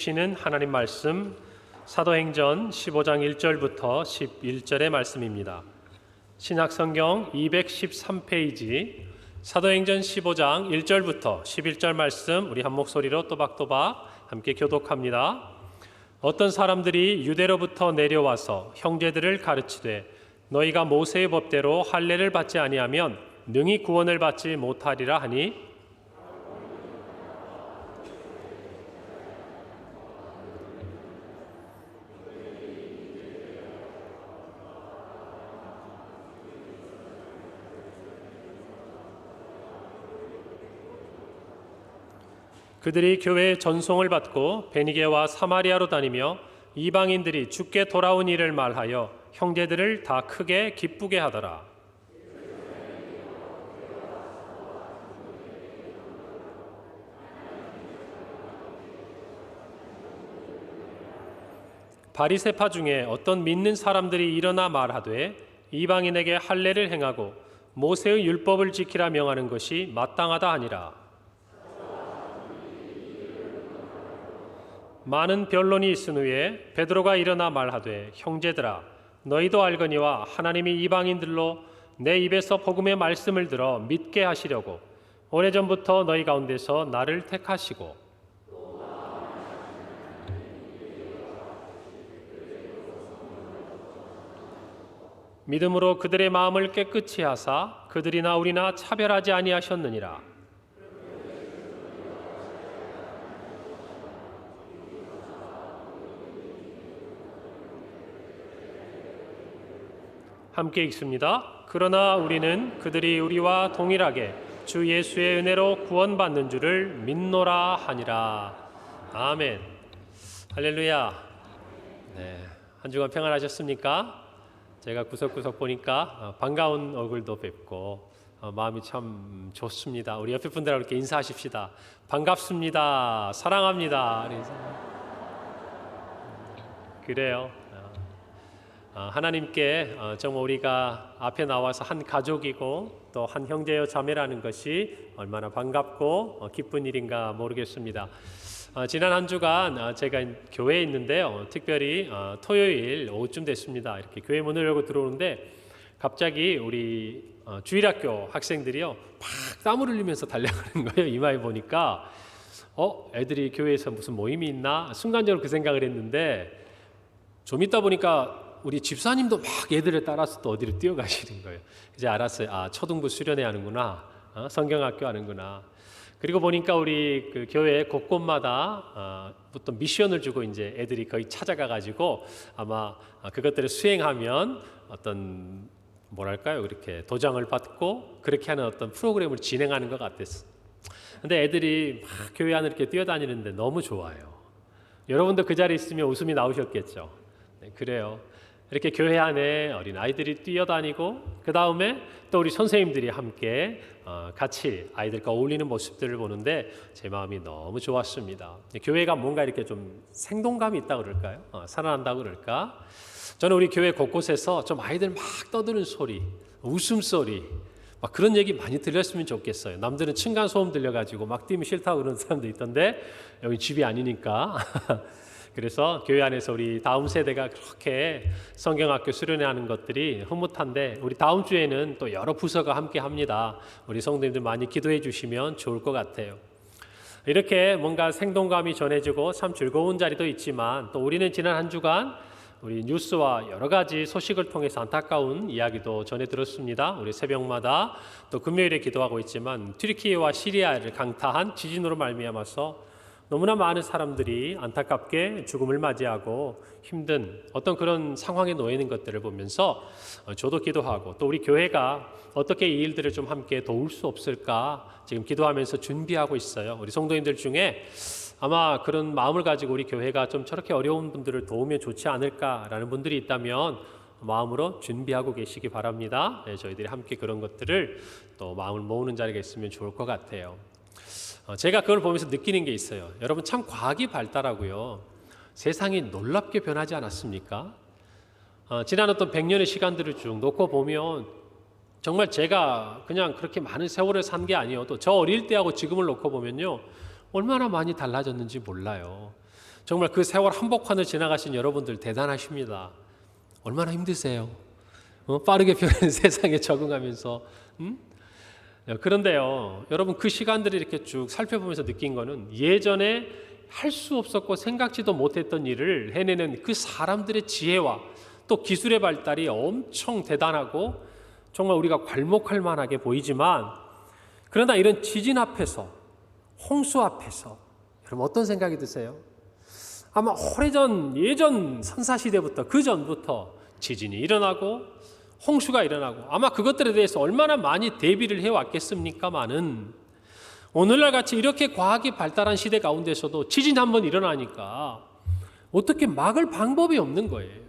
주시는 하나님 말씀 사도행전 15장 1절부터 11절의 말씀입니다. 신약성경 213페이지 사도행전 15장 1절부터 11절 말씀 우리 한 목소리로 또박또박 함께 교독합니다. 어떤 사람들이 유대로부터 내려와서 형제들을 가르치되 너희가 모세의 법대로 할례를 받지 아니하면 능히 구원을 받지 못하리라 하니 그들이 교회의 전송을 받고 베니게와 사마리아로 다니며 이방인들이 주께 돌아온 일을 말하여 형제들을 다 크게 기쁘게 하더라. 바리새파 중에 어떤 믿는 사람들이 일어나 말하되 이방인에게 할례를 행하고 모세의 율법을 지키라 명하는 것이 마땅하다 하니라. 많은 변론이 있은 후에 베드로가 일어나 말하되 형제들아 너희도 알거니와 하나님이 이방인들로 내 입에서 복음의 말씀을 들어 믿게 하시려고 오래전부터 너희 가운데서 나를 택하시고 믿음으로 그들의 마음을 깨끗이 하사 그들이나 우리나 차별하지 아니하셨느니라. 함께 읽습니다. 그러나 우리는 그들이 우리와 동일하게 주 예수의 은혜로 구원받는 줄을 믿노라 하니라. 아멘. 할렐루야. 네, 한 주간 평안하셨습니까? 제가 구석구석 보니까 반가운 얼굴도 뵙고 마음이 참 좋습니다. 우리 옆에 분들하고 이렇게 인사하십시다. 반갑습니다. 사랑합니다. 그래요. 하나님께 정말 우리가 앞에 나와서 한 가족이고 또 한 형제여 자매라는 것이 얼마나 반갑고 기쁜 일인가 모르겠습니다. 지난 한 주간 제가 교회에 있는데요. 특별히 토요일 오후쯤 됐습니다. 이렇게 교회 문을 열고 들어오는데 갑자기 우리 주일학교 학생들이요 막 땀을 흘리면서 달려가는 거예요. 이마에 보니까 애들이 교회에서 무슨 모임이 있나 순간적으로 그 생각을 했는데 좀 있다 보니까 우리 집사님도 막 얘들을 따라서 또 어디로 뛰어가시는 거예요. 이제 알았어요. 초등부 수련회 하는구나. 성경학교 하는구나. 그리고 보니까 우리 그 교회 곳곳마다 어떤 미션을 주고 이제 애들이 거의 찾아가 가지고 아마 그것들을 수행하면 어떤 뭐랄까요? 그렇게 도장을 받고 그렇게 하는 어떤 프로그램을 진행하는 것 같았어요. 근데 애들이 막 교회 안을 이렇게 뛰어다니는데 너무 좋아요. 여러분도 그 자리에 있으면 웃음이 나오셨겠죠. 네, 그래요. 이렇게 교회 안에 어린 아이들이 뛰어다니고 그 다음에 또 우리 선생님들이 함께 같이 아이들과 어울리는 모습들을 보는데 제 마음이 너무 좋았습니다. 교회가 뭔가 이렇게 좀 생동감이 있다고 그럴까요? 살아난다고 그럴까? 저는 우리 교회 곳곳에서 좀 아이들 막 떠드는 소리, 웃음소리 막 그런 얘기 많이 들렸으면 좋겠어요. 남들은 층간소음 들려가지고 막 뛰면 싫다고 그러는 사람도 있던데 여기 집이 아니니까 그래서 교회 안에서 우리 다음 세대가 그렇게 성경학교 수련회하는 것들이 흐뭇한데 우리 다음 주에는 또 여러 부서가 함께 합니다. 우리 성도님들 많이 기도해 주시면 좋을 것 같아요. 이렇게 뭔가 생동감이 전해지고 참 즐거운 자리도 있지만 또 우리는 지난 한 주간 우리 뉴스와 여러 가지 소식을 통해서 안타까운 이야기도 전해 들었습니다. 우리 새벽마다 또 금요일에 기도하고 있지만 튀르키예와 시리아를 강타한 지진으로 말미암아서 너무나 많은 사람들이 안타깝게 죽음을 맞이하고 힘든 어떤 그런 상황에 놓여 있는 것들을 보면서 저도 기도하고 또 우리 교회가 어떻게 이 일들을 좀 함께 도울 수 없을까 지금 기도하면서 준비하고 있어요. 우리 성도님들 중에 아마 그런 마음을 가지고 우리 교회가 좀 저렇게 어려운 분들을 도우면 좋지 않을까라는 분들이 있다면 마음으로 준비하고 계시기 바랍니다. 네, 저희들이 함께 그런 것들을 또 마음을 모으는 자리가 있으면 좋을 것 같아요. 제가 그걸 보면서 느끼는 게 있어요. 여러분 참 과학이 발달하고요. 세상이 놀랍게 변하지 않았습니까? 지난 어떤 100년의 시간들을 쭉 놓고 보면 정말 제가 그냥 그렇게 많은 세월을 산 게 아니어도 저 어릴 때하고 지금을 놓고 보면요. 얼마나 많이 달라졌는지 몰라요. 정말 그 세월 한복판을 지나가신 여러분들 대단하십니다. 얼마나 힘드세요? 빠르게 변하는 세상에 적응하면서. 그런데요, 여러분 그 시간들을 이렇게 쭉 살펴보면서 느낀 거는 예전에 할 수 없었고 생각지도 못했던 일을 해내는 그 사람들의 지혜와 또 기술의 발달이 엄청 대단하고 정말 우리가 괄목할 만하게 보이지만, 그러나 이런 지진 앞에서, 홍수 앞에서 여러분 어떤 생각이 드세요? 아마 오래전 예전 선사시대부터 그 전부터 지진이 일어나고 홍수가 일어나고 아마 그것들에 대해서 얼마나 많이 대비를 해왔겠습니까마는, 오늘날 같이 이렇게 과학이 발달한 시대 가운데서도 지진 한번 일어나니까 어떻게 막을 방법이 없는 거예요.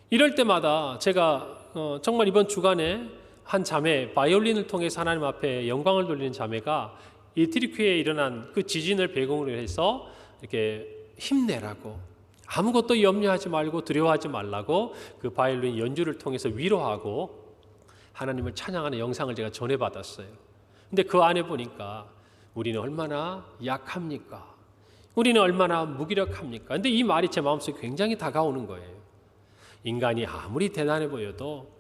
이럴 때마다 제가 정말 이번 주간에 한 자매, 바이올린을 통해서 하나님 앞에 영광을 돌리는 자매가 이 트리키에 일어난 그 지진을 배경으로 해서 이렇게 힘내라고, 아무것도 염려하지 말고 두려워하지 말라고 그 바이올린 연주를 통해서 위로하고 하나님을 찬양하는 영상을 제가 전해받았어요. 근데 그 안에 보니까 우리는 얼마나 약합니까? 우리는 얼마나 무기력합니까? 근데 이 말이 제 마음속에 굉장히 다가오는 거예요. 인간이 아무리 대단해 보여도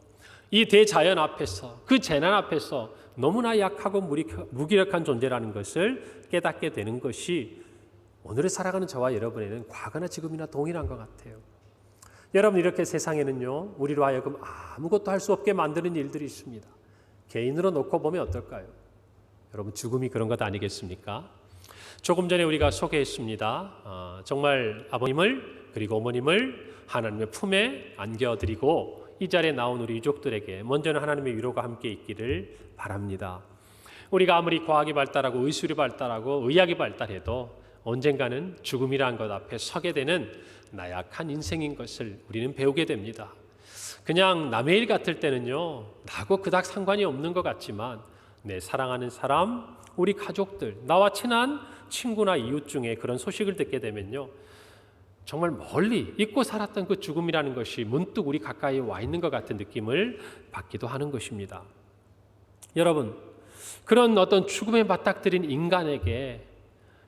이 대자연 앞에서, 그 재난 앞에서 너무나 약하고 무기력한 존재라는 것을 깨닫게 되는 것이 오늘을 살아가는 저와 여러분에는 과거나 지금이나 동일한 것 같아요. 여러분, 이렇게 세상에는요, 우리로 하여금 아무것도 할 수 없게 만드는 일들이 있습니다. 개인으로 놓고 보면 어떨까요? 여러분, 죽음이 그런 것 아니겠습니까? 조금 전에 우리가 소개했습니다. 정말 아버님을 그리고 어머님을 하나님의 품에 안겨드리고 이 자리에 나온 우리 유족들에게 먼저는 하나님의 위로가 함께 있기를 바랍니다. 우리가 아무리 과학이 발달하고 의술이 발달하고 의학이 발달해도 언젠가는 죽음이라는 것 앞에 서게 되는 나약한 인생인 것을 우리는 배우게 됩니다. 그냥 남의 일 같을 때는요, 나하고 그닥 상관이 없는 것 같지만 내 사랑하는 사람, 우리 가족들, 나와 친한 친구나 이웃 중에 그런 소식을 듣게 되면요, 정말 멀리 잊고 살았던 그 죽음이라는 것이 문득 우리 가까이에 와 있는 것 같은 느낌을 받기도 하는 것입니다. 여러분, 그런 어떤 죽음에 맞닥뜨린 인간에게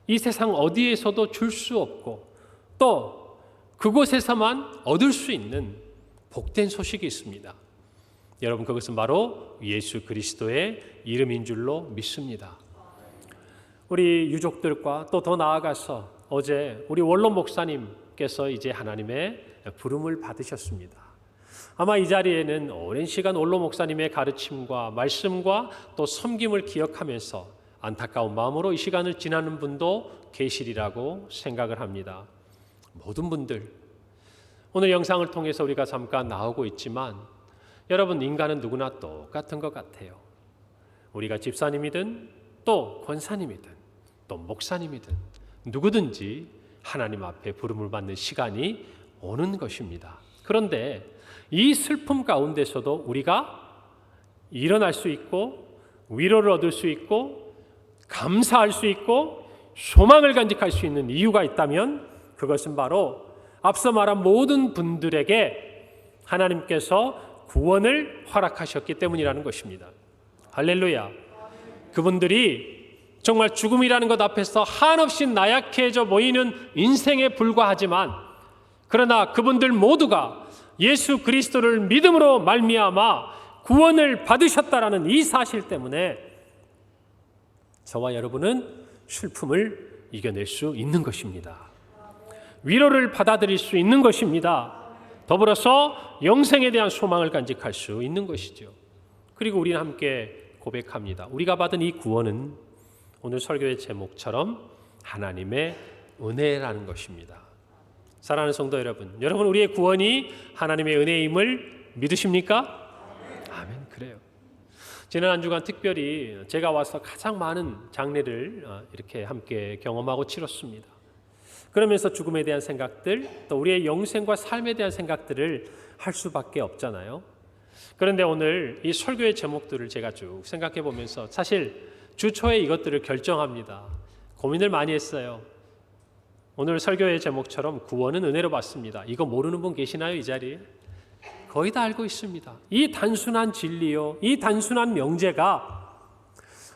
이 세상 어디에서도 줄 수 없고 또 그곳에서만 얻을 수 있는 복된 소식이 있습니다. 여러분, 그것은 바로 예수 그리스도의 이름인 줄로 믿습니다. 우리 유족들과 또 더 나아가서 어제 우리 원로 목사님께서 이제 하나님의 부름을 받으셨습니다. 아마 이 자리에는 오랜 시간 원로 목사님의 가르침과 말씀과 또 섬김을 기억하면서 안타까운 마음으로 이 시간을 지나는 분도 계시리라고 생각을 합니다. 모든 분들, 오늘 영상을 통해서 우리가 잠깐 나오고 있지만 여러분, 인간은 누구나 똑같은 것 같아요. 우리가 집사님이든 또 권사님이든 또 목사님이든 누구든지 하나님 앞에 부름을 받는 시간이 오는 것입니다. 그런데 이 슬픔 가운데서도 우리가 일어날 수 있고 위로를 얻을 수 있고 감사할 수 있고 소망을 간직할 수 있는 이유가 있다면 그것은 바로 앞서 말한 모든 분들에게 하나님께서 구원을 허락하셨기 때문이라는 것입니다. 할렐루야. 그분들이 정말 죽음이라는 것 앞에서 한없이 나약해져 보이는 인생에 불과하지만, 그러나 그분들 모두가 예수 그리스도를 믿음으로 말미암아 구원을 받으셨다라는 이 사실 때문에 저와 여러분은 슬픔을 이겨낼 수 있는 것입니다. 위로를 받아들일 수 있는 것입니다. 더불어서 영생에 대한 소망을 간직할 수 있는 것이죠. 그리고 우리는 함께 고백합니다. 우리가 받은 이 구원은 오늘 설교의 제목처럼 하나님의 은혜라는 것입니다. 사랑하는 성도 여러분, 여러분 우리의 구원이 하나님의 은혜임을 믿으십니까? 아멘. 그래요. 지난 한 주간 특별히 제가 와서 가장 많은 장례를 이렇게 함께 경험하고 치렀습니다. 그러면서 죽음에 대한 생각들, 또 우리의 영생과 삶에 대한 생각들을 할 수밖에 없잖아요. 그런데 오늘 이 설교의 제목들을 제가 쭉 생각해 보면서 사실 주 초에 이것들을 결정합니다. 고민을 많이 했어요. 오늘 설교의 제목처럼 구원은 은혜로 받습니다. 이거 모르는 분 계시나요, 이 자리에? 거의 다 알고 있습니다. 이 단순한 진리요, 이 단순한 명제가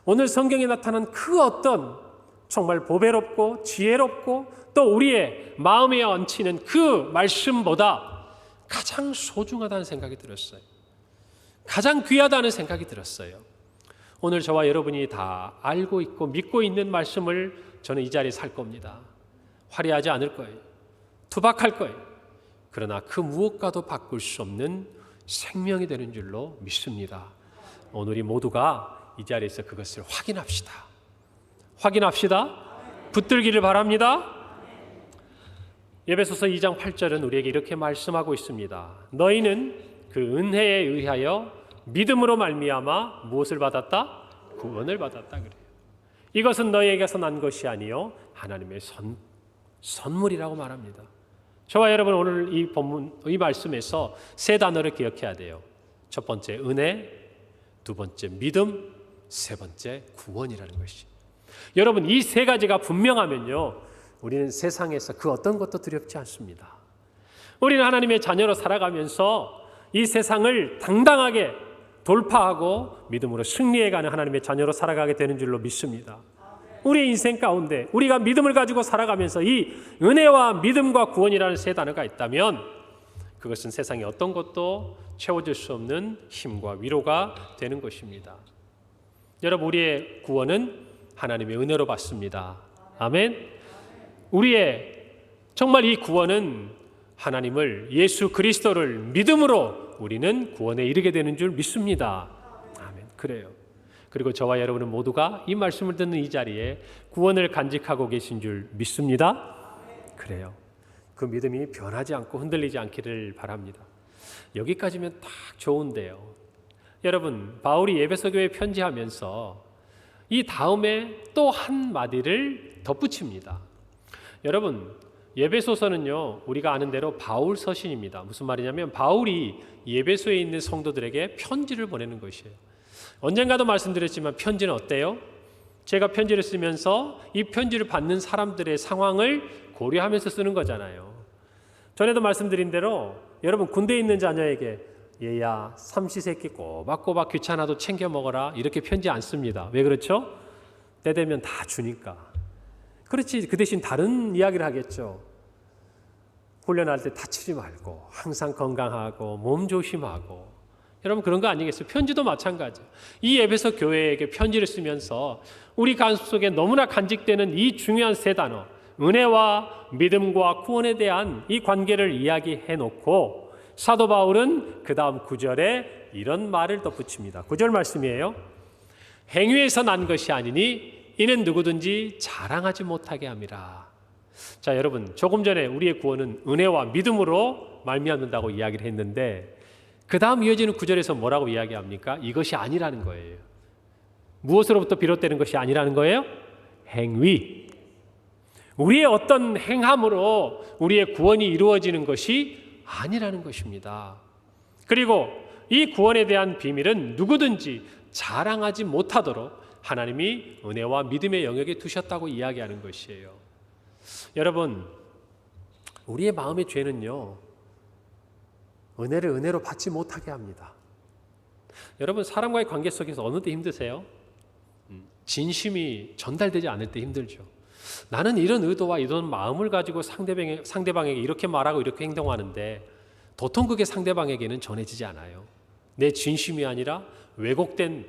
오늘 성경에 나타난 그 어떤 정말 보배롭고 지혜롭고 또 우리의 마음에 얹히는 그 말씀보다 가장 소중하다는 생각이 들었어요. 가장 귀하다는 생각이 들었어요. 오늘 저와 여러분이 다 알고 있고 믿고 있는 말씀을 저는 이 자리에 살 겁니다. 화려하지 않을 거예요. 투박할 거예요. 그러나 그 무엇과도 바꿀 수 없는 생명이 되는 줄로 믿습니다. 오늘 우리 모두가 이 자리에서 그것을 확인합시다. 확인합시다. 붙들기를 바랍니다. 에베소서 2장 8절은 우리에게 이렇게 말씀하고 있습니다. 너희는 그 은혜에 의하여 믿음으로 말미암아 무엇을 받았다? 구원을 받았다 그래요. 이것은 너희에게서 난 것이 아니요 하나님의 선물이라고 말합니다. 저와 여러분 오늘 이 본문, 이 말씀에서 세 단어를 기억해야 돼요. 첫 번째 은혜, 두 번째 믿음, 세 번째 구원이라는 것이. 여러분 이 세 가지가 분명하면요 우리는 세상에서 그 어떤 것도 두렵지 않습니다. 우리는 하나님의 자녀로 살아가면서 이 세상을 당당하게 돌파하고 믿음으로 승리해가는 하나님의 자녀로 살아가게 되는 줄로 믿습니다. 우리의 인생 가운데 우리가 믿음을 가지고 살아가면서 이 은혜와 믿음과 구원이라는 세 단어가 있다면 그것은 세상의 어떤 것도 채워줄 수 없는 힘과 위로가 되는 것입니다. 여러분 우리의 구원은 하나님의 은혜로 받습니다. 아멘. 우리의 정말 이 구원은 하나님을 예수 그리스도를 믿음으로 우리는 구원에 이르게 되는 줄 믿습니다. 아멘. 그래요. 그리고 저와 여러분은 모두가 이 말씀을 듣는 이 자리에 구원을 간직하고 계신 줄 믿습니다. 그래요. 그 믿음이 변하지 않고 흔들리지 않기를 바랍니다. 여기까지면 딱 좋은데요. 여러분 바울이 에베소 교회에 편지하면서 이 다음에 또 한마디를 덧붙입니다. 여러분 에베소서는요 우리가 아는 대로 바울 서신입니다. 무슨 말이냐면 바울이 에베소에 있는 성도들에게 편지를 보내는 것이에요. 언젠가도 말씀드렸지만 편지는 어때요? 제가 편지를 쓰면서 이 편지를 받는 사람들의 상황을 고려하면서 쓰는 거잖아요. 전에도 말씀드린 대로 여러분 군대에 있는 자녀에게 얘야 삼시세끼 꼬박꼬박 귀찮아도 챙겨 먹어라 이렇게 편지 안 씁니다. 왜 그렇죠? 때 되면 다 주니까. 그렇지 그 대신 다른 이야기를 하겠죠. 훈련할 때 다치지 말고 항상 건강하고 몸 조심하고. 여러분 그런 거 아니겠어요? 편지도 마찬가지. 이 에베소 교회에게 편지를 쓰면서 우리 가슴 속에 너무나 간직되는 이 중요한 세 단어 은혜와 믿음과 구원에 대한 이 관계를 이야기해 놓고 사도 바울은 그 다음 9절에 이런 말을 덧붙입니다. 9절 말씀이에요. 행위에서 난 것이 아니니 이는 누구든지 자랑하지 못하게 함이라. 자 여러분 조금 전에 우리의 구원은 은혜와 믿음으로 말미암는다고 이야기를 했는데 그 다음 이어지는 9절에서 뭐라고 이야기합니까? 이것이 아니라는 거예요. 무엇으로부터 비롯되는 것이 아니라는 거예요? 행위. 우리의 어떤 행함으로 우리의 구원이 이루어지는 것이 아니라는 것입니다. 그리고 이 구원에 대한 비밀은 누구든지 자랑하지 못하도록 하나님이 은혜와 믿음의 영역에 두셨다고 이야기하는 것이에요. 여러분 우리의 마음의 죄는요 은혜를 은혜로 받지 못하게 합니다. 여러분 사람과의 관계 속에서 어느 때 힘드세요? 진심이 전달되지 않을 때 힘들죠. 나는 이런 의도와 이런 마음을 가지고 상대방에게 이렇게 말하고 이렇게 행동하는데 도통 그게 상대방에게는 전해지지 않아요. 내 진심이 아니라 왜곡된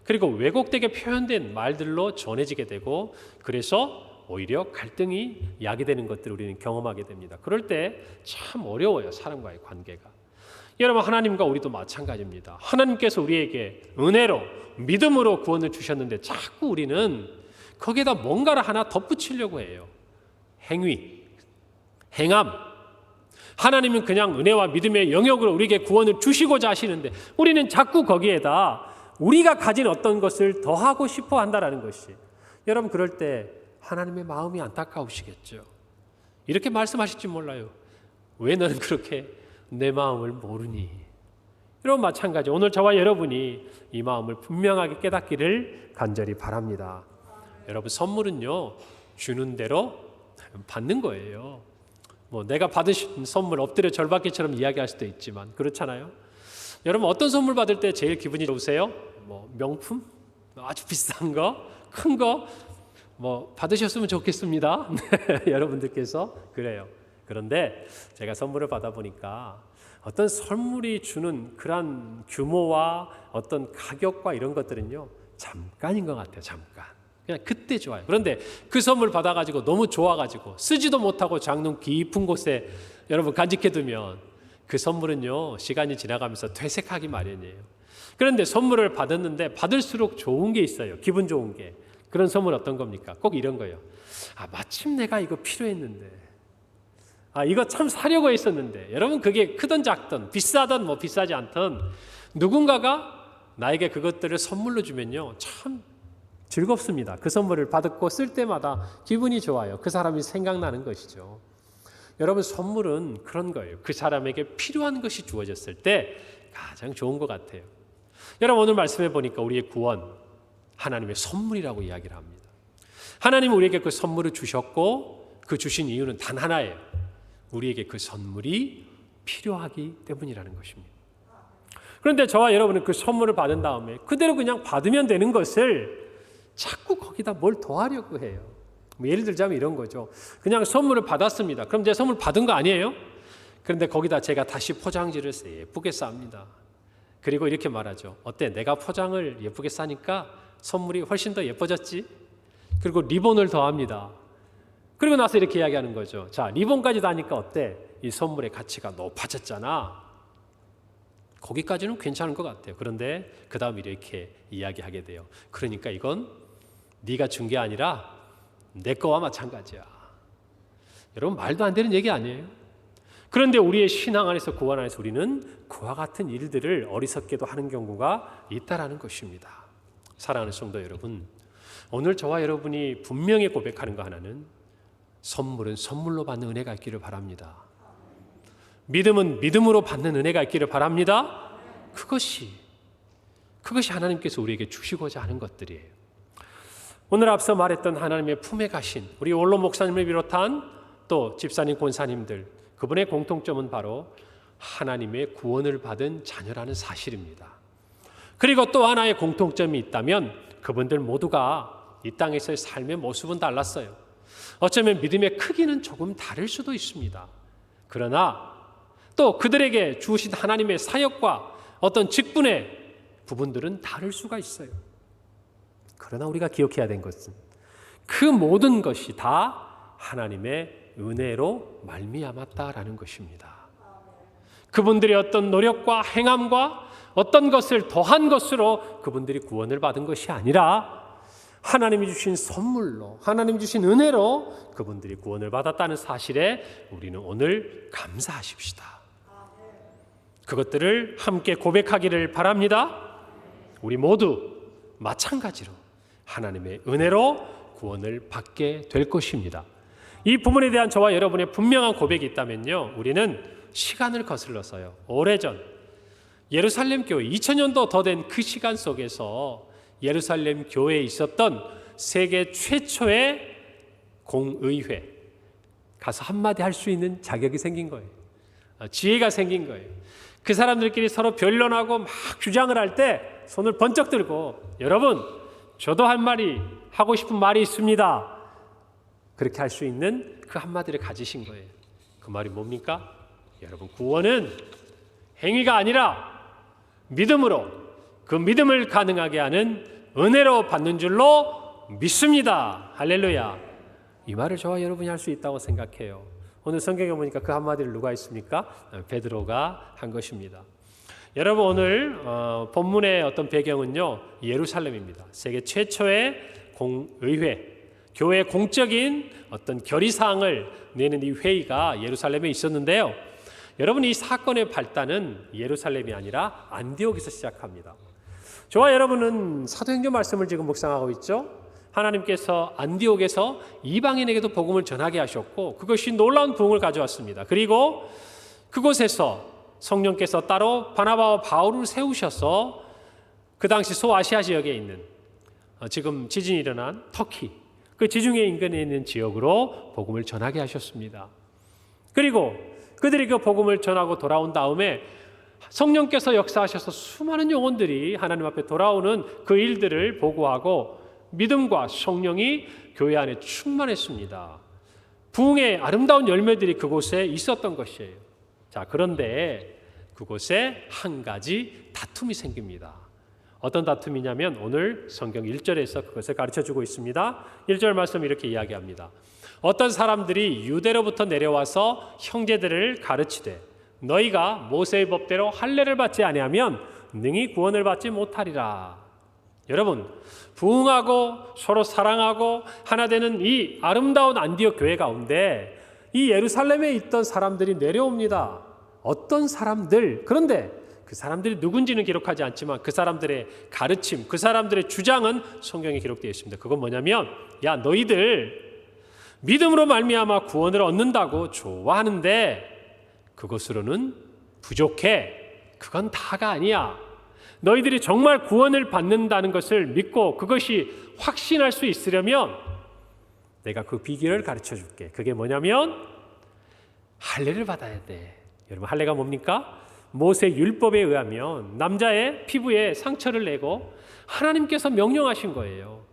그리고 왜곡되게 표현된 말들로 전해지게 되고 그래서 오히려 갈등이 야기되는 것들을 우리는 경험하게 됩니다. 그럴 때 참 어려워요. 사람과의 관계가. 여러분 하나님과 우리도 마찬가지입니다. 하나님께서 우리에게 은혜로 믿음으로 구원을 주셨는데 자꾸 우리는 거기에다 뭔가를 하나 덧붙이려고 해요. 행위, 행함. 하나님은 그냥 은혜와 믿음의 영역으로 우리에게 구원을 주시고자 하시는데 우리는 자꾸 거기에다 우리가 가진 어떤 것을 더하고 싶어 한다는 것이. 여러분 그럴 때 하나님의 마음이 안타까우시겠죠. 이렇게 말씀하실지 몰라요. 왜 너는 그렇게 내 마음을 모르니? 여러분 마찬가지. 오늘 저와 여러분이 이 마음을 분명하게 깨닫기를 간절히 바랍니다. 여러분 선물은요 주는 대로 받는 거예요. 뭐 내가 받으신 선물 엎드려 절받기처럼 이야기할 수도 있지만 그렇잖아요. 여러분 어떤 선물 받을 때 제일 기분이 좋으세요? 뭐 명품? 아주 비싼 거? 큰 거? 뭐 받으셨으면 좋겠습니다. 여러분들께서 그래요. 그런데 제가 선물을 받아보니까 어떤 선물이 주는 그런 규모와 어떤 가격과 이런 것들은요, 잠깐인 것 같아요. 잠깐. 그냥 그때 좋아요. 그런데 그 선물 받아가지고 너무 좋아가지고 쓰지도 못하고 장롱 깊은 곳에 여러분 간직해두면 그 선물은요, 시간이 지나가면서 퇴색하기 마련이에요. 그런데 선물을 받았는데 받을수록 좋은 게 있어요. 기분 좋은 게. 그런 선물 어떤 겁니까? 꼭 이런 거예요. 마침 내가 이거 필요했는데, 이거 참 사려고 했었는데. 여러분, 그게 크든 작든 비싸든 뭐 비싸지 않든 누군가가 나에게 그것들을 선물로 주면요, 참 즐겁습니다. 그 선물을 받고 쓸 때마다 기분이 좋아요. 그 사람이 생각나는 것이죠. 여러분, 선물은 그런 거예요. 그 사람에게 필요한 것이 주어졌을 때 가장 좋은 것 같아요. 여러분, 오늘 말씀해 보니까 우리의 구원, 하나님의 선물이라고 이야기를 합니다. 하나님은 우리에게 그 선물을 주셨고 그 주신 이유는 단 하나예요. 우리에게 그 선물이 필요하기 때문이라는 것입니다. 그런데 저와 여러분은 그 선물을 받은 다음에 그대로 그냥 받으면 되는 것을 자꾸 거기다 뭘 더하려고 해요. 예를 들자면 이런 거죠. 그냥 선물을 받았습니다. 그럼 제 선물 받은 거 아니에요? 그런데 거기다 제가 다시 포장지를 예쁘게 쌉니다. 그리고 이렇게 말하죠. 어때? 내가 포장을 예쁘게 싸니까 선물이 훨씬 더 예뻐졌지? 그리고 리본을 더합니다. 그리고 나서 이렇게 이야기하는 거죠. 자, 리본까지 다니까 어때? 이 선물의 가치가 높아졌잖아. 거기까지는 괜찮은 것 같아요. 그런데 그 다음 이렇게 이야기하게 돼요. 그러니까 이건 네가 준 게 아니라 내 거와 마찬가지야. 여러분, 말도 안 되는 얘기 아니에요? 그런데 우리의 신앙 안에서, 구원 안에서 우리는 그와 같은 일들을 어리석게도 하는 경우가 있다라는 것입니다. 사랑하는 성도 여러분, 오늘 저와 여러분이 분명히 고백하는 거 하나는, 선물은 선물로 받는 은혜가 있기를 바랍니다. 믿음은 믿음으로 받는 은혜가 있기를 바랍니다. 그것이 하나님께서 우리에게 주시고자 하는 것들이에요. 오늘 앞서 말했던 하나님의 품에 가신 우리 원로 목사님을 비롯한 또 집사님, 권사님들, 그분의 공통점은 바로 하나님의 구원을 받은 자녀라는 사실입니다. 그리고 또 하나의 공통점이 있다면 그분들 모두가 이 땅에서의 삶의 모습은 달랐어요. 어쩌면 믿음의 크기는 조금 다를 수도 있습니다. 그러나 또 그들에게 주신 하나님의 사역과 어떤 직분의 부분들은 다를 수가 있어요. 그러나 우리가 기억해야 된 것은 그 모든 것이 다 하나님의 은혜로 말미암았다라는 것입니다. 그분들의 어떤 노력과 행함과 어떤 것을 더한 것으로 그분들이 구원을 받은 것이 아니라 하나님이 주신 선물로, 하나님이 주신 은혜로 그분들이 구원을 받았다는 사실에 우리는 오늘 감사하십시다. 그것들을 함께 고백하기를 바랍니다. 우리 모두 마찬가지로 하나님의 은혜로 구원을 받게 될 것입니다. 이 부분에 대한 저와 여러분의 분명한 고백이 있다면요, 우리는 시간을 거슬러서요, 오래전 예루살렘 교회 2000년도 더 된 그 시간 속에서 예루살렘 교회에 있었던 세계 최초의 공의회 가서 한마디 할 수 있는 자격이 생긴 거예요. 지혜가 생긴 거예요. 그 사람들끼리 서로 변론하고 막 주장을 할 때 손을 번쩍 들고, 여러분, 저도 할 말이, 하고 싶은 말이 있습니다. 그렇게 할 수 있는 그 한마디를 가지신 거예요. 그 말이 뭡니까? 여러분, 구원은 행위가 아니라 믿음으로, 그 믿음을 가능하게 하는 은혜로 받는 줄로 믿습니다. 할렐루야. 이 말을 저와 여러분이 할 수 있다고 생각해요. 오늘 성경에 보니까 그 한마디를 누가 했습니까? 베드로가 한 것입니다. 여러분, 오늘 본문의 어떤 배경은요, 예루살렘입니다. 세계 최초의 공의회, 교회의 공적인 어떤 결의사항을 내는 이 회의가 예루살렘에 있었는데요. 여러분, 이 사건의 발단은 예루살렘이 아니라 안디옥에서 시작합니다. 저와 여러분은 사도행전 말씀을 지금 묵상하고 있죠. 하나님께서 안디옥에서 이방인에게도 복음을 전하게 하셨고 그것이 놀라운 부흥을 가져왔습니다. 그리고 그곳에서 성령께서 따로 바나바와 바울을 세우셔서 그 당시 소아시아 지역에 있는, 지금 지진이 일어난 터키, 그 지중해 인근에 있는 지역으로 복음을 전하게 하셨습니다. 그리고 그들이 그 복음을 전하고 돌아온 다음에 성령께서 역사하셔서 수많은 영혼들이 하나님 앞에 돌아오는 그 일들을 보고하고 믿음과 성령이 교회 안에 충만했습니다. 부흥의 아름다운 열매들이 그곳에 있었던 것이에요. 자, 그런데 그곳에 한 가지 다툼이 생깁니다. 어떤 다툼이냐면 오늘 성경 1절에서 그것을 가르쳐주고 있습니다. 1절 말씀 이렇게 이야기합니다. 어떤 사람들이 유대로부터 내려와서 형제들을 가르치되 너희가 모세의 법대로 할례를 받지 아니하면 능히 구원을 받지 못하리라. 여러분, 부흥하고 서로 사랑하고 하나 되는 이 아름다운 안디옥 교회 가운데 이 예루살렘에 있던 사람들이 내려옵니다. 어떤 사람들, 그런데 그 사람들이 누군지는 기록하지 않지만 그 사람들의 가르침, 그 사람들의 주장은 성경에 기록되어 있습니다. 그건 뭐냐면, 야, 너희들 믿음으로 말미암아 구원을 얻는다고 좋아하는데 그것으로는 부족해. 그건 다가 아니야. 너희들이 정말 구원을 받는다는 것을 믿고 그것이 확신할 수 있으려면 내가 그 비결을 가르쳐 줄게. 그게 뭐냐면 할례를 받아야 돼. 여러분, 할례가 뭡니까? 모세 율법에 의하면 남자의 피부에 상처를 내고 하나님께서 명령하신 거예요.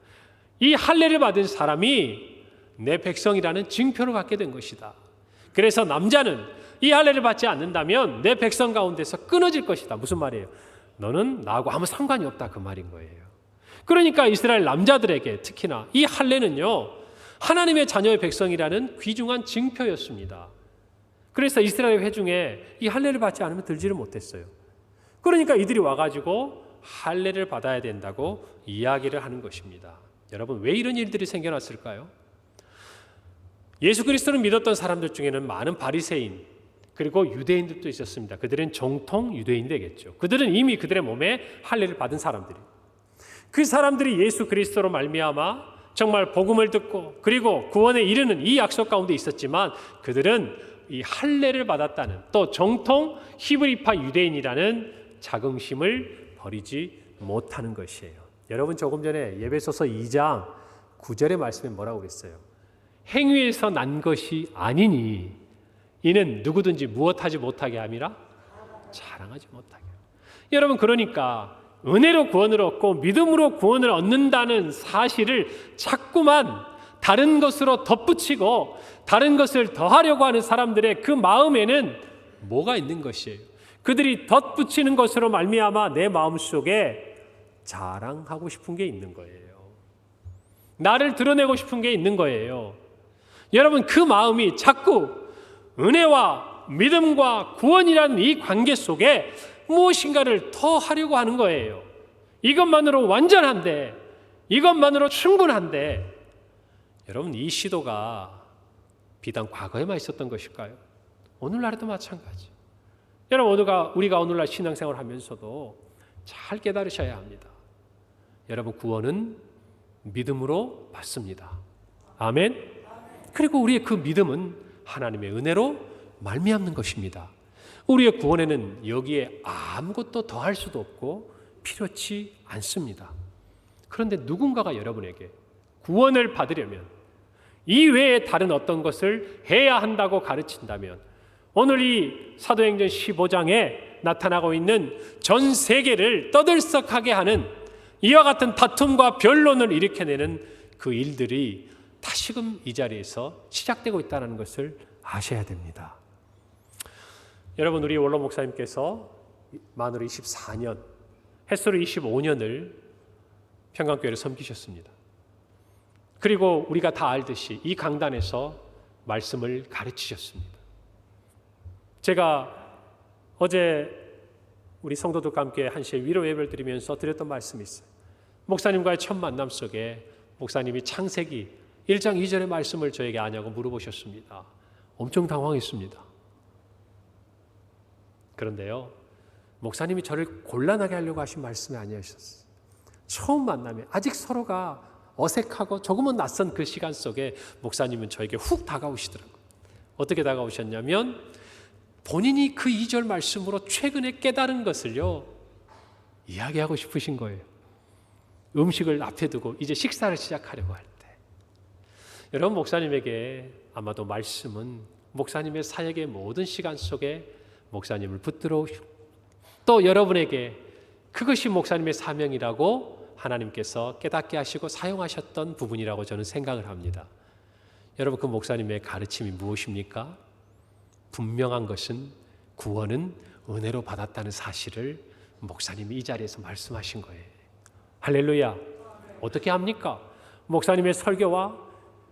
이 할례를 받은 사람이 내 백성이라는 증표를 갖게 된 것이다. 그래서 남자는 이 할례를 받지 않는다면 내 백성 가운데서 끊어질 것이다. 무슨 말이에요? 너는 나하고 아무 상관이 없다, 그 말인 거예요. 그러니까 이스라엘 남자들에게 특히나 이 할례는요, 하나님의 자녀의 백성이라는 귀중한 증표였습니다. 그래서 이스라엘 회중에 이 할례를 받지 않으면 들지를 못했어요. 그러니까 이들이 와가지고 할례를 받아야 된다고 이야기를 하는 것입니다. 여러분, 왜 이런 일들이 생겨났을까요? 예수 그리스도를 믿었던 사람들 중에는 많은 바리새인 그리고 유대인들도 있었습니다. 그들은 정통 유대인들이겠죠. 그들은 이미 그들의 몸에 할례를 받은 사람들이. 그 사람들이 예수 그리스도로 말미암아 정말 복음을 듣고 그리고 구원에 이르는 이 약속 가운데 있었지만 그들은 이 할례를 받았다는 또 정통 히브리파 유대인이라는 자긍심을 버리지 못하는 것이에요. 여러분, 조금 전에 예배소서 2장 9절의 말씀에 뭐라고 그랬어요? 행위에서 난 것이 아니니 이는 누구든지 무엇하지 못하게 함이라 자랑하지 못하게. 여러분, 그러니까 은혜로 구원을 얻고 믿음으로 구원을 얻는다는 사실을 자꾸만 다른 것으로 덧붙이고 다른 것을 더하려고 하는 사람들의 그 마음에는 뭐가 있는 것이에요? 그들이 덧붙이는 것으로 말미암아 내 마음속에 자랑하고 싶은 게 있는 거예요. 나를 드러내고 싶은 게 있는 거예요. 여러분, 그 마음이 자꾸 은혜와 믿음과 구원이라는 이 관계 속에 무엇인가를 더 하려고 하는 거예요. 이것만으로 완전한데, 이것만으로 충분한데, 여러분, 이 시도가 비단 과거에만 있었던 것일까요? 오늘날에도 마찬가지. 여러분, 우리가 오늘날 신앙생활을 하면서도 잘 깨달으셔야 합니다. 여러분, 구원은 믿음으로 받습니다. 아멘. 그리고 우리의 그 믿음은 하나님의 은혜로 말미암는 것입니다. 우리의 구원에는 여기에 아무것도 더할 수도 없고 필요치 않습니다. 그런데 누군가가 여러분에게 구원을 받으려면 이 외에 다른 어떤 것을 해야 한다고 가르친다면 오늘 이 사도행전 15장에 나타나고 있는 전 세계를 떠들썩하게 하는 이와 같은 다툼과 변론을 일으켜내는 그 일들이 다시금 이 자리에서 시작되고 있다는 것을 아셔야 됩니다. 여러분, 우리 원로 목사님께서 만으로 24년, 햇수로 25년을 평강교회를 섬기셨습니다. 그리고 우리가 다 알듯이 이 강단에서 말씀을 가르치셨습니다. 제가 어제 우리 성도들과 함께 1시에 위로 예배를 드리면서 드렸던 말씀이 있어요. 목사님과의 첫 만남 속에 목사님이 창세기 1장 2절의 말씀을 저에게 아냐고 물어보셨습니다. 엄청 당황했습니다. 그런데요, 목사님이 저를 곤란하게 하려고 하신 말씀이 아니었어요. 처음 만남에 아직 서로가 어색하고 조금은 낯선 그 시간 속에 목사님은 저에게 훅 다가오시더라고요. 어떻게 다가오셨냐면 본인이 그 2절 말씀으로 최근에 깨달은 것을요 이야기하고 싶으신 거예요. 음식을 앞에 두고 이제 식사를 시작하려고 할 때. 여러분, 목사님에게 아마도 말씀은 목사님의 사역의 모든 시간 속에 목사님을 붙들어 오시고 또 여러분에게 그것이 목사님의 사명이라고 하나님께서 깨닫게 하시고 사용하셨던 부분이라고 저는 생각을 합니다. 여러분, 그 목사님의 가르침이 무엇입니까? 분명한 것은 구원은 은혜로 받았다는 사실을 목사님이 이 자리에서 말씀하신 거예요. 할렐루야. 어떻게 합니까? 목사님의 설교와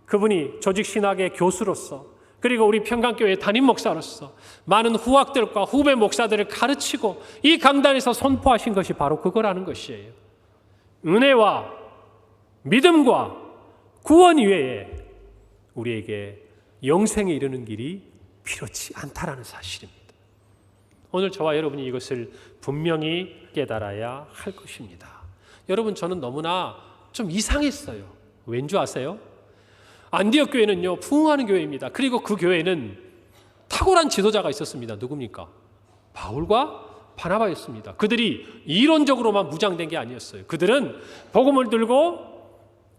그분이 조직신학의 교수로서, 그리고 우리 평강교회 담임 목사로서 많은 후학들과 후배 목사들을 가르치고 이 강단에서 선포하신 것이 바로 그거라는 것이에요. 은혜와 믿음과 구원 이외에 우리에게 영생에 이르는 길이 필요치 않다라는 사실입니다. 오늘 저와 여러분이 이것을 분명히 깨달아야 할 것입니다. 여러분, 저는 너무나 좀 이상했어요. 왠 줄 아세요? 안디옥 교회는요, 부흥하는 교회입니다. 그리고 그 교회는 탁월한 지도자가 있었습니다. 누굽니까? 바울과 바나바였습니다. 그들이 이론적으로만 무장된 게 아니었어요. 그들은 복음을 들고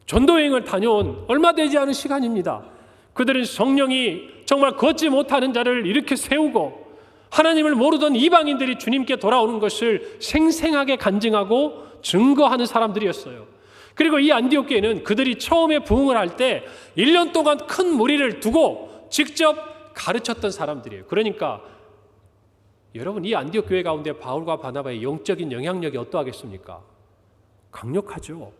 전도여행을 다녀온 얼마 되지 않은 시간입니다. 그들은 성령이 정말 걷지 못하는 자를 이렇게 세우고 하나님을 모르던 이방인들이 주님께 돌아오는 것을 생생하게 간증하고 증거하는 사람들이었어요. 그리고 이 안디옥 교회는 그들이 처음에 부흥을 할 때 1년 동안 큰 무리를 두고 직접 가르쳤던 사람들이에요. 그러니까 여러분, 이 안디옥 교회 가운데 바울과 바나바의 영적인 영향력이 어떠하겠습니까? 강력하죠.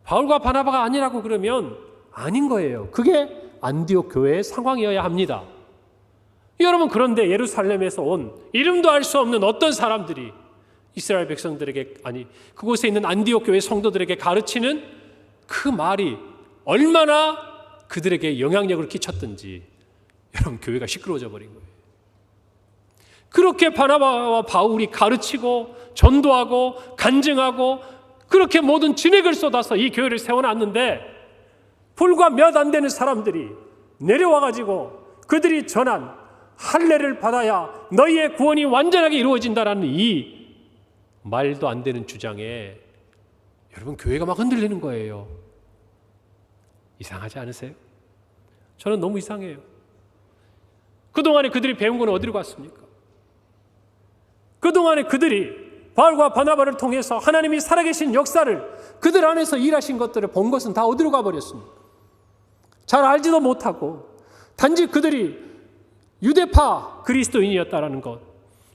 바울과 바나바가 아니라고 그러면 아닌 거예요. 그게 안디옥 교회의 상황이어야 합니다. 여러분, 그런데 예루살렘에서 온 이름도 알 수 없는 어떤 사람들이 이스라엘 백성들에게, 아니 그곳에 있는 안디옥 교회 성도들에게 가르치는 그 말이 얼마나 그들에게 영향력을 끼쳤든지 여러분, 교회가 시끄러워져 버린 거예요. 그렇게 바나바와 바울이 가르치고 전도하고 간증하고 그렇게 모든 진액을 쏟아서 이 교회를 세워놨는데 불과 몇 안 되는 사람들이 내려와가지고 그들이 전한 할례를 받아야 너희의 구원이 완전하게 이루어진다라는 이 말도 안 되는 주장에 여러분, 교회가 막 흔들리는 거예요. 이상하지 않으세요? 저는 너무 이상해요. 그동안에 그들이 배운 건 어디로 갔습니까? 그동안에 그들이 바울과 바나바를 통해서 하나님이 살아계신 역사를 그들 안에서 일하신 것들을 본 것은 다 어디로 가버렸습니까? 잘 알지도 못하고 단지 그들이 유대파 그리스도인이었다라는 것,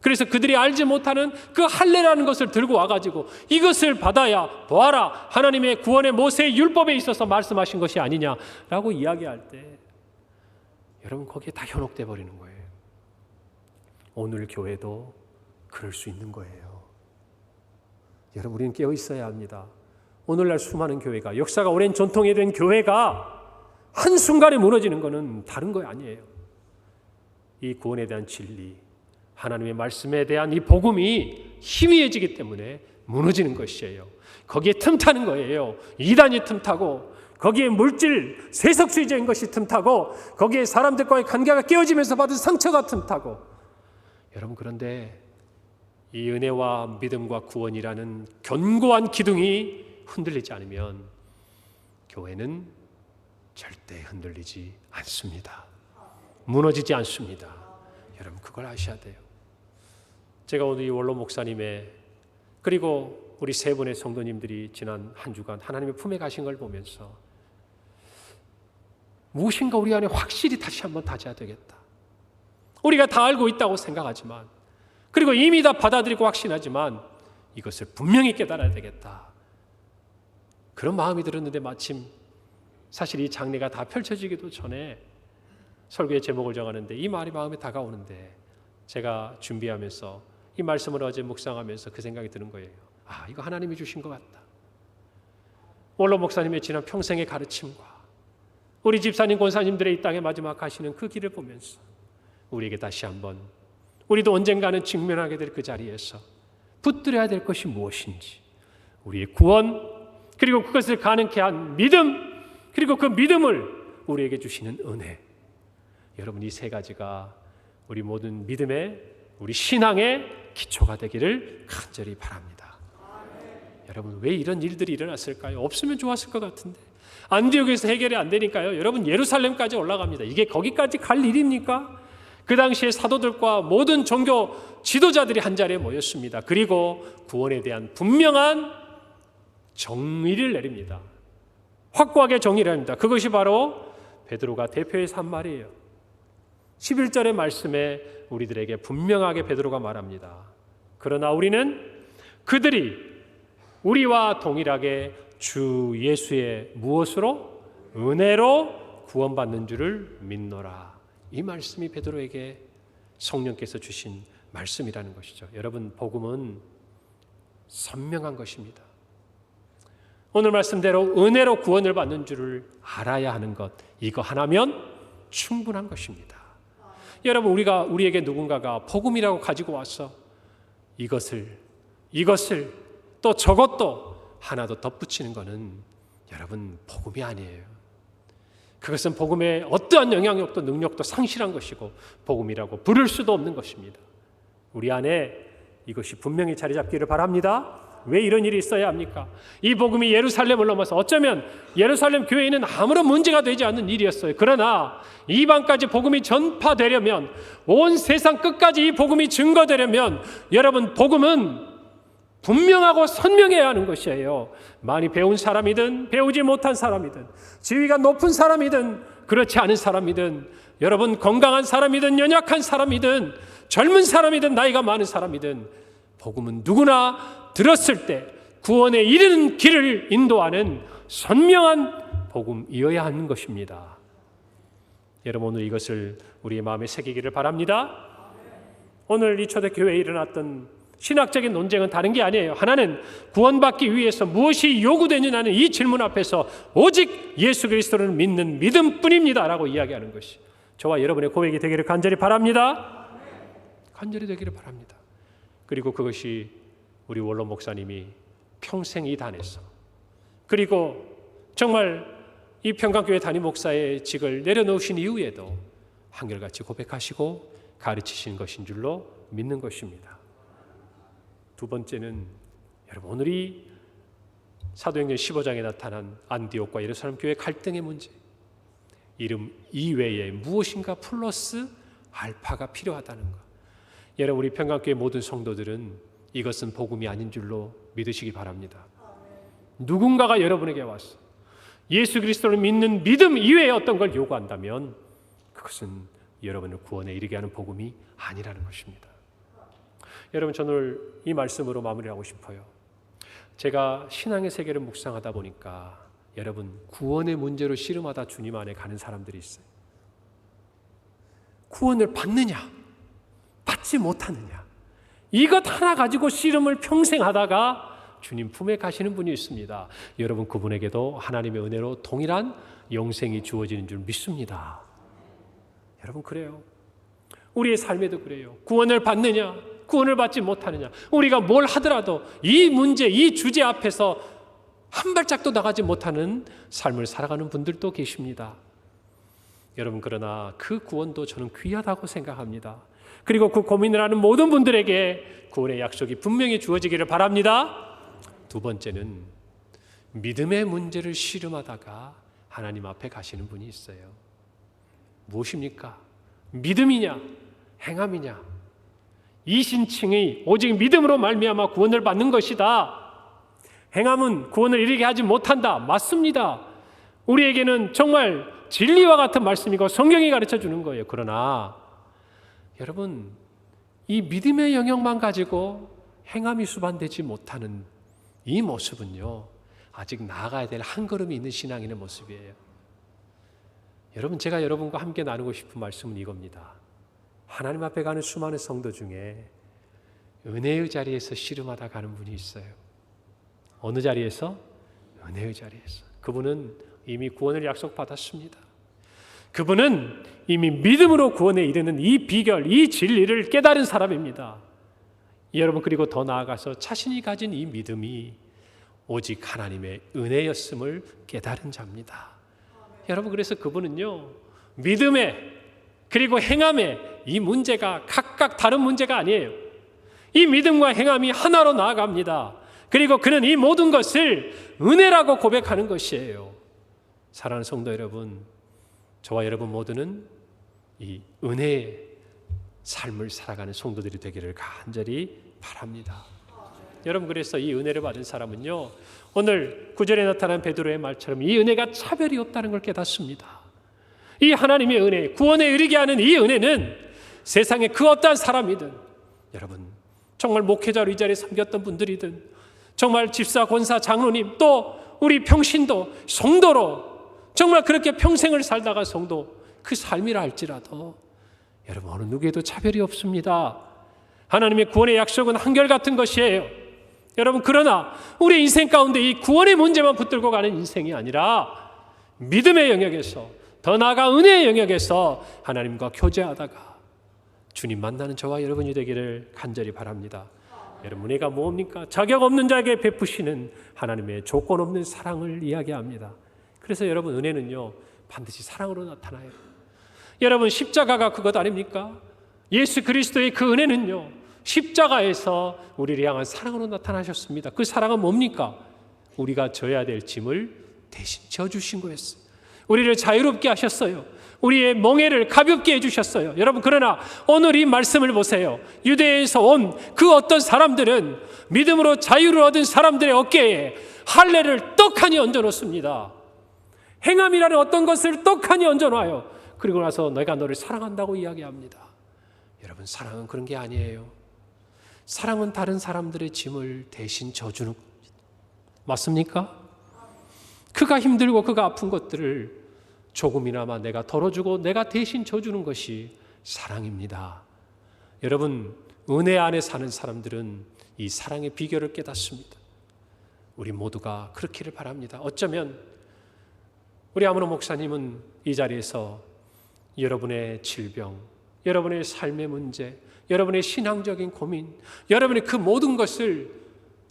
그래서 그들이 알지 못하는 그 할례라는 것을 들고 와가지고 이것을 받아야 보아라, 하나님의 구원의 모세의 율법에 있어서 말씀하신 것이 아니냐라고 이야기할 때 여러분, 거기에 다 현혹돼 버리는 거예요. 오늘 교회도 그럴 수 있는 거예요. 여러분, 우리는 깨어 있어야 합니다. 오늘날 수많은 교회가, 역사가 오랜 전통이 된 교회가 한순간에 무너지는 것은 다른 거 아니에요. 이 구원에 대한 진리, 하나님의 말씀에 대한 이 복음이 희미해지기 때문에 무너지는 것이에요. 거기에 틈타는 거예요. 이단이 틈타고, 거기에 물질, 세속주의적인 것이 틈타고, 거기에 사람들과의 관계가 깨어지면서 받은 상처가 틈타고. 여러분, 그런데 이 은혜와 믿음과 구원이라는 견고한 기둥이 흔들리지 않으면 교회는 절대 흔들리지 않습니다. 무너지지 않습니다. 여러분, 그걸 아셔야 돼요. 제가 오늘 이 원로 목사님의, 그리고 우리 세 분의 성도님들이 지난 한 주간 하나님의 품에 가신 걸 보면서 무엇인가 우리 안에 확실히 다시 한번 다져야 되겠다. 우리가 다 알고 있다고 생각하지만, 그리고 이미 다 받아들이고 확신하지만 이것을 분명히 깨달아야 되겠다. 그런 마음이 들었는데 마침 사실 이 장례가 다 펼쳐지기도 전에 설교의 제목을 정하는데 이 말이 마음에 다가오는데, 제가 준비하면서 이 말씀을 어제 묵상하면서 그 생각이 드는 거예요. 아, 이거 하나님이 주신 것 같다. 원로 목사님의 지난 평생의 가르침과 우리 집사님, 권사님들의 이 땅에 마지막 가시는 그 길을 보면서 우리에게 다시 한번, 우리도 언젠가는 직면하게 될 그 자리에서 붙들어야 될 것이 무엇인지, 우리의 구원, 그리고 그것을 가능케 한 믿음, 그리고 그 믿음을 우리에게 주시는 은혜. 여러분, 이 세 가지가 우리 모든 믿음의, 우리 신앙의 기초가 되기를 간절히 바랍니다. 여러분, 왜 이런 일들이 일어났을까요? 없으면 좋았을 것 같은데. 안디옥에서 해결이 안 되니까요, 여러분, 예루살렘까지 올라갑니다. 이게 거기까지 갈 일입니까? 그 당시에 사도들과 모든 종교 지도자들이 한 자리에 모였습니다. 그리고 구원에 대한 분명한 정의를 내립니다. 확고하게 정의를 합니다. 그것이 바로 베드로가 대표해서 한 말이에요. 11절의 말씀에 우리들에게 분명하게 베드로가 말합니다. 그러나 우리는 그들이 우리와 동일하게 주 예수의 무엇으로? 은혜로 구원받는 줄을 믿노라. 이 말씀이 베드로에게 성령께서 주신 말씀이라는 것이죠. 여러분, 복음은 선명한 것입니다. 오늘 말씀대로 은혜로 구원을 받는 줄을 알아야 하는 것, 이거 하나면 충분한 것입니다. 여러분, 우리에게 누군가가 복음이라고 가지고 와서 이것을 또 저것도 하나 더 덧붙이는 것은 여러분 복음이 아니에요. 그것은 복음의 어떠한 영향력도 능력도 상실한 것이고 복음이라고 부를 수도 없는 것입니다. 우리 안에 이것이 분명히 자리 잡기를 바랍니다. 왜 이런 일이 있어야 합니까? 이 복음이 예루살렘을 넘어서 어쩌면 예루살렘 교회에는 아무런 문제가 되지 않는 일이었어요. 그러나 이방까지 복음이 전파되려면, 온 세상 끝까지 이 복음이 증거되려면 여러분, 복음은 분명하고 선명해야 하는 것이에요. 많이 배운 사람이든 배우지 못한 사람이든, 지위가 높은 사람이든 그렇지 않은 사람이든, 여러분 건강한 사람이든 연약한 사람이든 젊은 사람이든 나이가 많은 사람이든 복음은 누구나 들었을 때 구원에 이르는 길을 인도하는 선명한 복음이어야 하는 것입니다. 여러분, 오늘 이것을 우리의 마음에 새기기를 바랍니다. 오늘 이 초대교회에 일어났던 신학적인 논쟁은 다른 게 아니에요. 하나는 구원받기 위해서 무엇이 요구되느냐는 이 질문 앞에서 오직 예수 그리스도를 믿는 믿음뿐입니다 라고 이야기하는 것이 저와 여러분의 고백이 되기를 간절히 바랍니다. 간절히 되기를 바랍니다. 그리고 그것이 우리 원로 목사님이 평생 이 단에서, 그리고 정말 이 평강교회 담임 목사의 직을 내려놓으신 이후에도 한결같이 고백하시고 가르치신 것인 줄로 믿는 것입니다. 두 번째는 여러분, 오늘이 사도행전 15장에 나타난 안디옥과 예루살렘 교회 갈등의 문제, 이름 이외에 무엇인가 플러스 알파가 필요하다는 것. 여러분, 우리 평강교회 모든 성도들은 이것은 복음이 아닌 줄로 믿으시기 바랍니다. 누군가가 여러분에게 와서 예수 그리스도를 믿는 믿음 이외에 어떤 걸 요구한다면 그것은 여러분을 구원에 이르게 하는 복음이 아니라는 것입니다. 여러분, 저는 오늘 이 말씀으로 마무리하고 싶어요. 제가 신앙의 세계를 묵상하다 보니까 여러분, 구원의 문제로 씨름하다 주님 안에 가는 사람들이 있어요. 구원을 받느냐 받지 못하느냐, 이것 하나 가지고 씨름을 평생 하다가 주님 품에 가시는 분이 있습니다. 여러분, 그분에게도 하나님의 은혜로 동일한 영생이 주어지는 줄 믿습니다. 여러분, 그래요. 우리의 삶에도 그래요. 구원을 받느냐 구원을 받지 못하느냐, 우리가 뭘 하더라도 이 문제, 이 주제 앞에서 한 발짝도 나가지 못하는 삶을 살아가는 분들도 계십니다. 여러분, 그러나 그 구원도 저는 귀하다고 생각합니다. 그리고 그 고민을 하는 모든 분들에게 구원의 약속이 분명히 주어지기를 바랍니다. 두 번째는 믿음의 문제를 씨름하다가 하나님 앞에 가시는 분이 있어요. 무엇입니까? 믿음이냐 행함이냐. 이 신칭이 오직 믿음으로 말미암아 구원을 받는 것이다. 행함은 구원을 이루게 하지 못한다. 맞습니다. 우리에게는 정말 진리와 같은 말씀이고 성경이 가르쳐 주는 거예요. 그러나 여러분, 이 믿음의 영역만 가지고 행함이 수반되지 못하는 이 모습은요, 아직 나아가야 될 한 걸음이 있는 신앙인의 모습이에요. 여러분, 제가 여러분과 함께 나누고 싶은 말씀은 이겁니다. 하나님 앞에 가는 수많은 성도 중에 은혜의 자리에서 씨름하다 가는 분이 있어요. 어느 자리에서? 은혜의 자리에서. 그분은 이미 구원을 약속받았습니다. 그분은 이미 믿음으로 구원에 이르는 이 비결, 이 진리를 깨달은 사람입니다. 여러분, 그리고 더 나아가서 자신이 가진 이 믿음이 오직 하나님의 은혜였음을 깨달은 자입니다. 여러분, 그래서 그분은요, 믿음에 그리고 행함에 이 문제가 각각 다른 문제가 아니에요. 이 믿음과 행함이 하나로 나아갑니다. 그리고 그는 이 모든 것을 은혜라고 고백하는 것이에요. 사랑하는 성도 여러분, 저와 여러분 모두는 이 은혜의 삶을 살아가는 성도들이 되기를 간절히 바랍니다. 여러분, 그래서 이 은혜를 받은 사람은요, 오늘 9절에 나타난 베드로의 말처럼 이 은혜가 차별이 없다는 걸 깨닫습니다. 이 하나님의 은혜, 구원에 이르게 하는 이 은혜는 세상의 그 어떠한 사람이든, 여러분 정말 목회자로 이 자리에 섬겼던 분들이든, 정말 집사, 권사, 장로님, 또 우리 평신도, 성도로 정말 그렇게 평생을 살다가 성도 그 삶이라 할지라도 여러분 어느 누구에도 차별이 없습니다. 하나님의 구원의 약속은 한결같은 것이에요. 여러분, 그러나 우리 인생 가운데 이 구원의 문제만 붙들고 가는 인생이 아니라 믿음의 영역에서, 더 나아가 은혜의 영역에서 하나님과 교제하다가 주님 만나는 저와 여러분이 되기를 간절히 바랍니다. 여러분, 은혜가 뭡니까? 자격 없는 자에게 베푸시는 하나님의 조건 없는 사랑을 이야기합니다. 그래서 여러분, 은혜는요 반드시 사랑으로 나타나요. 여러분, 십자가가 그것 아닙니까? 예수 그리스도의 그 은혜는요 십자가에서 우리를 향한 사랑으로 나타나셨습니다. 그 사랑은 뭡니까? 우리가 져야 될 짐을 대신 져주신 거였어요. 우리를 자유롭게 하셨어요. 우리의 멍에를 가볍게 해주셨어요. 여러분, 그러나 오늘 이 말씀을 보세요. 유대에서 온 그 어떤 사람들은 믿음으로 자유를 얻은 사람들의 어깨에 할례를 떡하니 얹어놓습니다. 행함이라는 어떤 것을 떡하니 얹어놔요. 그리고 나서 내가 너를 사랑한다고 이야기합니다. 여러분, 사랑은 그런 게 아니에요. 사랑은 다른 사람들의 짐을 대신 져주는 겁니다. 맞습니까? 그가 힘들고 그가 아픈 것들을 조금이나마 내가 덜어주고 내가 대신 져주는 것이 사랑입니다. 여러분, 은혜 안에 사는 사람들은 이 사랑의 비결을 깨닫습니다. 우리 모두가 그렇기를 바랍니다. 어쩌면 우리 아무로 목사님은 이 자리에서 여러분의 질병, 여러분의 삶의 문제, 여러분의 신앙적인 고민, 여러분의 그 모든 것을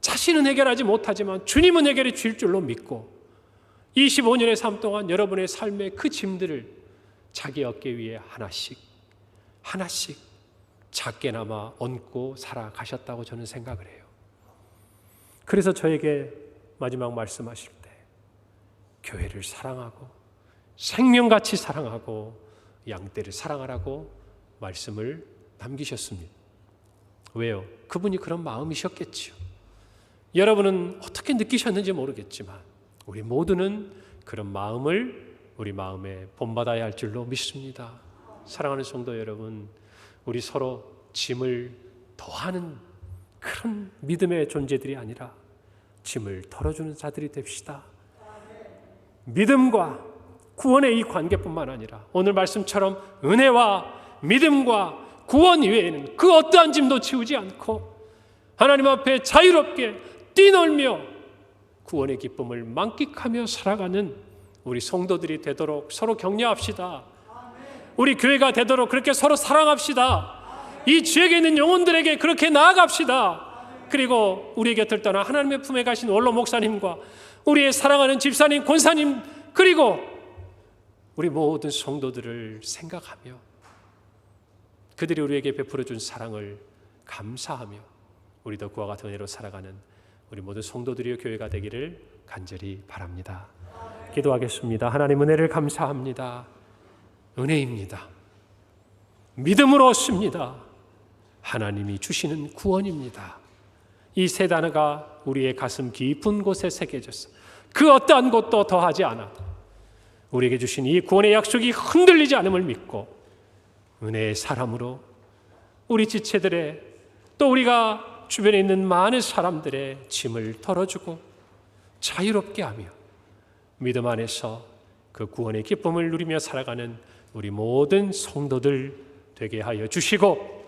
자신은 해결하지 못하지만 주님은 해결해 주실 줄로 믿고 25년의 삶 동안 여러분의 삶의 그 짐들을 자기 어깨 위에 하나씩 작게나마 얹고 살아가셨다고 저는 생각을 해요. 그래서 저에게 마지막 말씀하실 때 교회를 사랑하고 생명같이 사랑하고 양떼를 사랑하라고 말씀을 남기셨습니다. 왜요? 그분이 그런 마음이셨겠지요. 여러분은 어떻게 느끼셨는지 모르겠지만 우리 모두는 그런 마음을 우리 마음에 본받아야 할 줄로 믿습니다. 사랑하는 성도 여러분, 우리 서로 짐을 더하는 그런 믿음의 존재들이 아니라 짐을 덜어주는 자들이 됩시다. 믿음과 구원의 이 관계뿐만 아니라 오늘 말씀처럼 은혜와 믿음과 구원 이외에는 그 어떠한 짐도 지우지 않고 하나님 앞에 자유롭게 뛰놀며 구원의 기쁨을 만끽하며 살아가는 우리 성도들이 되도록 서로 격려합시다. 우리 교회가 되도록 그렇게 서로 사랑합시다. 이 지역에 있는 영혼들에게 그렇게 나아갑시다. 그리고 우리 곁을 떠나 하나님의 품에 가신 원로 목사님과 우리의 사랑하는 집사님, 권사님, 그리고 우리 모든 성도들을 생각하며 그들이 우리에게 베풀어준 사랑을 감사하며 우리도 그와 같은 은혜로 살아가는 우리 모든 성도들의 교회가 되기를 간절히 바랍니다. 기도하겠습니다. 하나님, 은혜를 감사합니다. 은혜입니다. 믿음으로 얻습니다. 하나님이 주시는 구원입니다. 이 세 단어가 우리의 가슴 깊은 곳에 새겨졌어. 그 어떠한 것도 더하지 않아 우리에게 주신 이 구원의 약속이 흔들리지 않음을 믿고 은혜의 사람으로 우리 지체들의 또 우리가 주변에 있는 많은 사람들의 짐을 덜어주고 자유롭게 하며 믿음 안에서 그 구원의 기쁨을 누리며 살아가는 우리 모든 성도들 되게 하여 주시고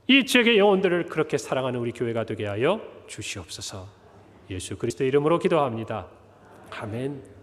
이 지역의 영혼들을 그렇게 사랑하는 우리 교회가 되게 하여 주시옵소서. 예수 그리스도의 이름으로 기도합니다. 아멘.